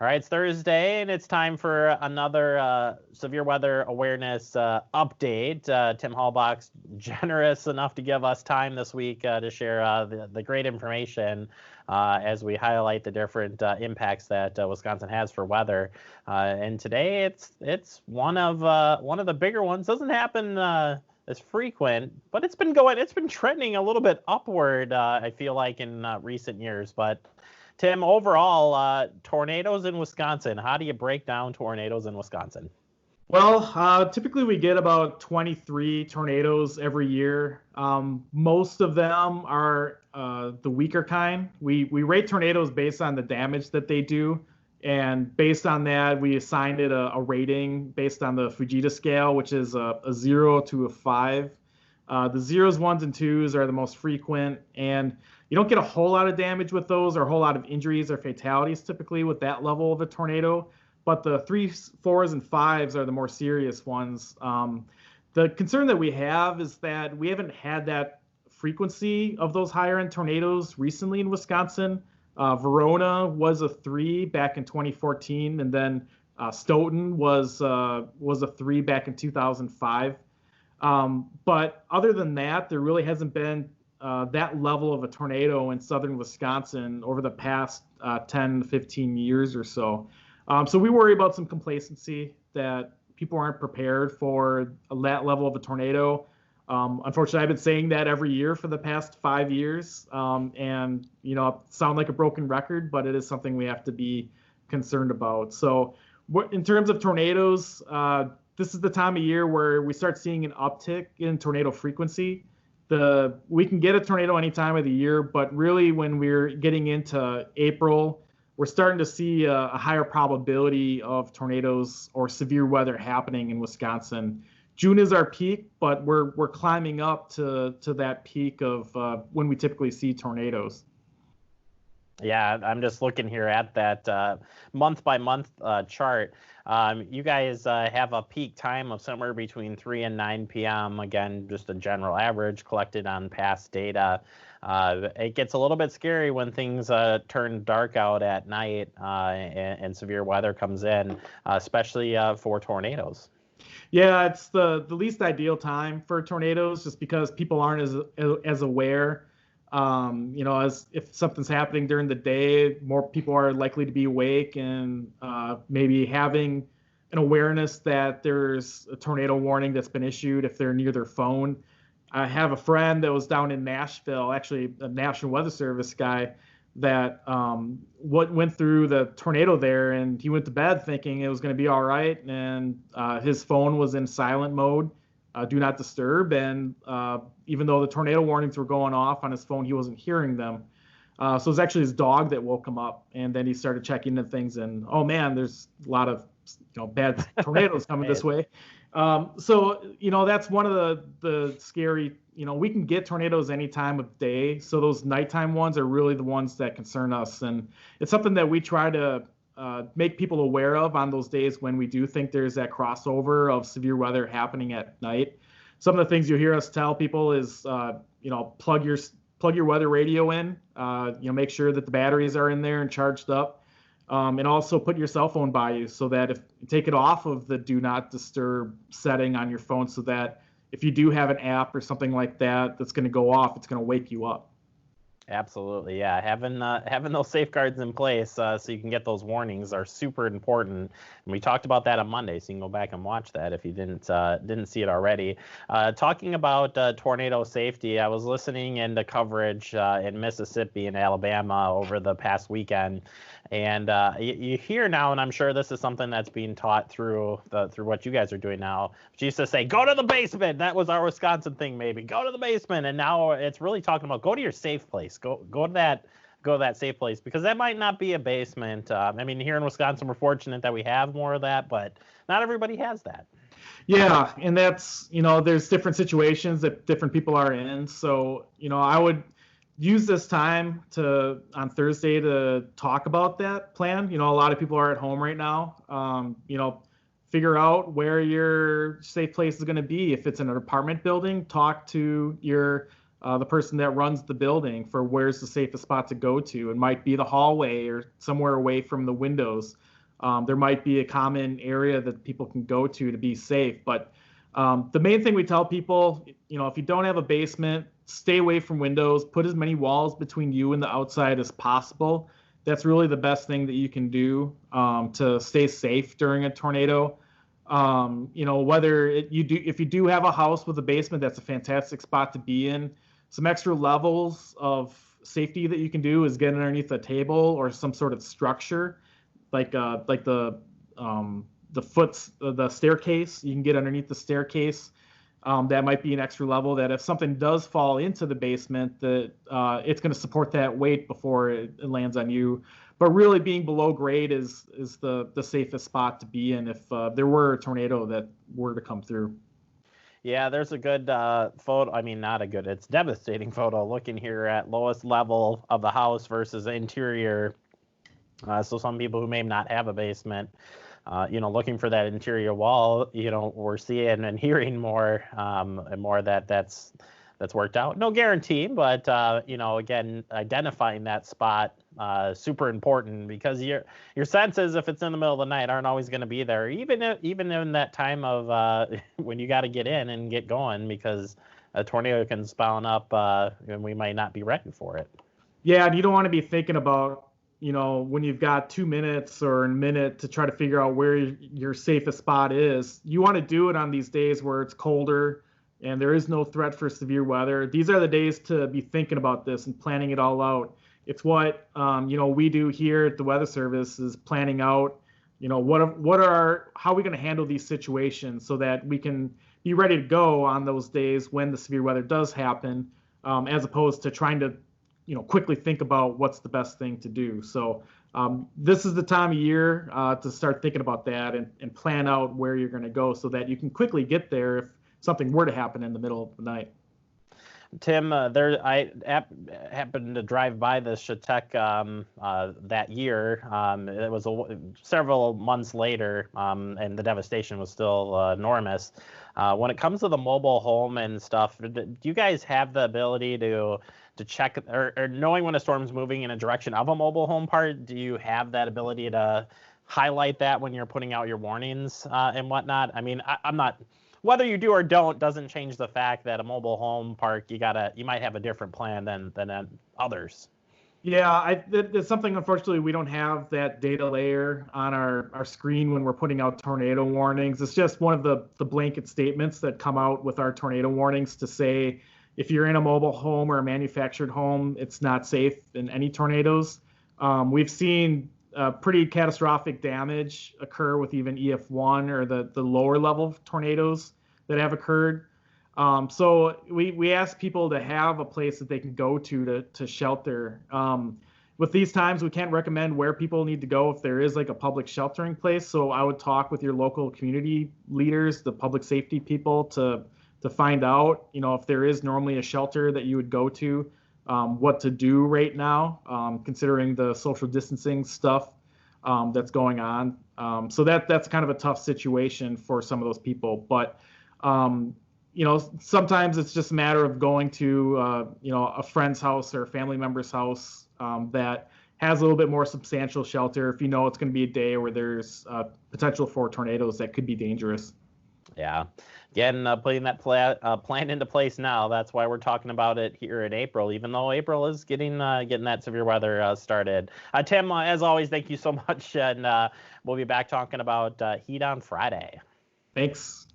All right, it's Thursday, and it's time for another severe weather awareness update. Tim Halbach's generous enough to give us time this week to share the great information as we highlight the different impacts that Wisconsin has for weather. And today, it's one of the bigger ones. Doesn't happen as frequent, but it's been trending a little bit upward. I feel like in recent years, but. Tim, overall, tornadoes in Wisconsin. How do you break down tornadoes in Wisconsin? Well, typically we get about 23 tornadoes every year. Most of them are the weaker kind. We rate tornadoes based on the damage that they do. And based on that, we assigned it a rating based on the Fujita scale, which is a 0 to a 5. The zeros, ones, and twos are the most frequent. And you don't get a whole lot of damage with those or a whole lot of injuries or fatalities typically with that level of a tornado. But the 3s, 4s, and 5s are the more serious ones. The concern that we have is that we haven't had that frequency of those higher end tornadoes recently in Wisconsin. Verona was a 3 back in 2014, and then Stoughton was a 3 back in 2005. But other than that, there really hasn't been that level of a tornado in southern Wisconsin over the past 10, 15 years or so. So we worry about some complacency that people aren't prepared for that level of a tornado. Unfortunately, I've been saying that every year for the past 5 years, and sound like a broken record, but it is something we have to be concerned about. So in terms of tornadoes, this is the time of year where we start seeing an uptick in tornado frequency. We can get a tornado any time of the year, but really when we're getting into April, we're starting to see a higher probability of tornadoes or severe weather happening in Wisconsin. June is our peak, but we're climbing up to that peak of when we typically see tornadoes. Yeah, I'm just looking here at that month by month chart. You guys have a peak time of somewhere between 3 and 9 p.m. Again, just a general average collected on past data. It gets a little bit scary when things turn dark out at night and severe weather comes in, especially for tornadoes. Yeah, it's the least ideal time for tornadoes just because people aren't as aware. As if something's happening during the day, more people are likely to be awake and maybe having an awareness that there's a tornado warning that's been issued if they're near their phone. I have a friend that was down in Nashville, actually a National Weather Service guy, that went through the tornado there, and he went to bed thinking it was going to be all right, and his phone was in silent mode. Do not disturb, and even though the tornado warnings were going off on his phone, he wasn't hearing them. So it was actually his dog that woke him up, and then he started checking into things, and oh man, there's a lot of bad tornadoes coming this way. So that's one of the scary. We can get tornadoes any time of day, so those nighttime ones are really the ones that concern us, and it's something that we try to make people aware of on those days when we do think there's that crossover of severe weather happening at night. Some of the things you hear us tell people is, plug your weather radio in, make sure that the batteries are in there and charged up, and also put your cell phone by you so that take it off of the do not disturb setting on your phone so that if you do have an app or something like that that's going to go off, it's going to wake you up. Absolutely, yeah. Having those safeguards in place so you can get those warnings are super important. And we talked about that on Monday, so you can go back and watch that if you didn't see it already. Talking about tornado safety, I was listening into coverage in Mississippi and Alabama over the past weekend, and you hear now, and I'm sure this is something that's being taught through what you guys are doing now. But you used to say, "Go to the basement." That was our Wisconsin thing, maybe. Go to the basement, and now it's really talking about go to your safe place. Go to that safe place, because that might not be a basement. Here in Wisconsin, we're fortunate that we have more of that, but not everybody has that. Yeah, and that's, there's different situations that different people are in. So, I would use this time on Thursday to talk about that plan. A lot of people are at home right now. Figure out where your safe place is going to be. If it's in an apartment building, talk to your the person that runs the building for where's the safest spot to go to. It might be the hallway or somewhere away from the windows. There might be a common area that people can go to be safe. But the main thing we tell people, if you don't have a basement, stay away from windows, put as many walls between you and the outside as possible. That's really the best thing that you can do to stay safe during a tornado. If you do have a house with a basement, that's a fantastic spot to be in. Some extra levels of safety that you can do is get underneath a table or some sort of structure, like the staircase. You can get underneath the staircase. That might be an extra level that if something does fall into the basement, that it's going to support that weight before it lands on you. But really being below grade is the safest spot to be in if there were a tornado that were to come through. Yeah, there's a good photo. I mean, not a good, it's devastating photo looking here at lowest level of the house versus interior. So some people who may not have a basement, looking for that interior wall, we're seeing and hearing more and more that's worked out. No guarantee, but again, identifying that spot super important, because your senses, if it's in the middle of the night, aren't always going to be there, even in that time of when you got to get in and get going, because a tornado can spawn up and we might not be ready for it. Yeah, and you don't want to be thinking about when you've got 2 minutes or a minute to try to figure out where your safest spot is. You want to do it on these days where it's colder and there is no threat for severe weather. These are the days to be thinking about this and planning it all out. It's what we do here at the Weather Service, is planning out how are we going to handle these situations so that we can be ready to go on those days when the severe weather does happen, as opposed to trying to quickly think about what's the best thing to do. So this is the time of year to start thinking about that and plan out where you're going to go so that you can quickly get there if something were to happen in the middle of the night. Tim, I happened to drive by this Chautauqua that year. It was several months later, and the devastation was still enormous. When it comes to the mobile home and stuff, do you guys have the ability to check, or knowing when a storm's moving in a direction of a mobile home park, do you have that ability to highlight that when you're putting out your warnings and whatnot? I mean, I'm not. Whether you do or don't doesn't change the fact that a mobile home park, you might have a different plan than others. Yeah, it's something, unfortunately, we don't have that data layer on our screen when we're putting out tornado warnings. It's just one of the blanket statements that come out with our tornado warnings to say, if you're in a mobile home or a manufactured home, it's not safe in any tornadoes. We've seen pretty catastrophic damage occur with even EF1 or the lower level tornadoes that have occurred. So we ask people to have a place that they can go to shelter. With these times, we can't recommend where people need to go if there is like a public sheltering place. So I would talk with your local community leaders, the public safety people, to find out, if there is normally a shelter that you would go to, what to do right now, considering the social distancing stuff that's going on. So that's kind of a tough situation for some of those people. But sometimes it's just a matter of going to a friend's house or a family member's house that has a little bit more substantial shelter if it's going to be a day where there's potential for tornadoes that could be dangerous. Yeah. Again, putting that plan into place now. That's why we're talking about it here in April, even though April is getting that severe weather started. Tim, as always, thank you so much. And we'll be back talking about heat on Friday. Thanks.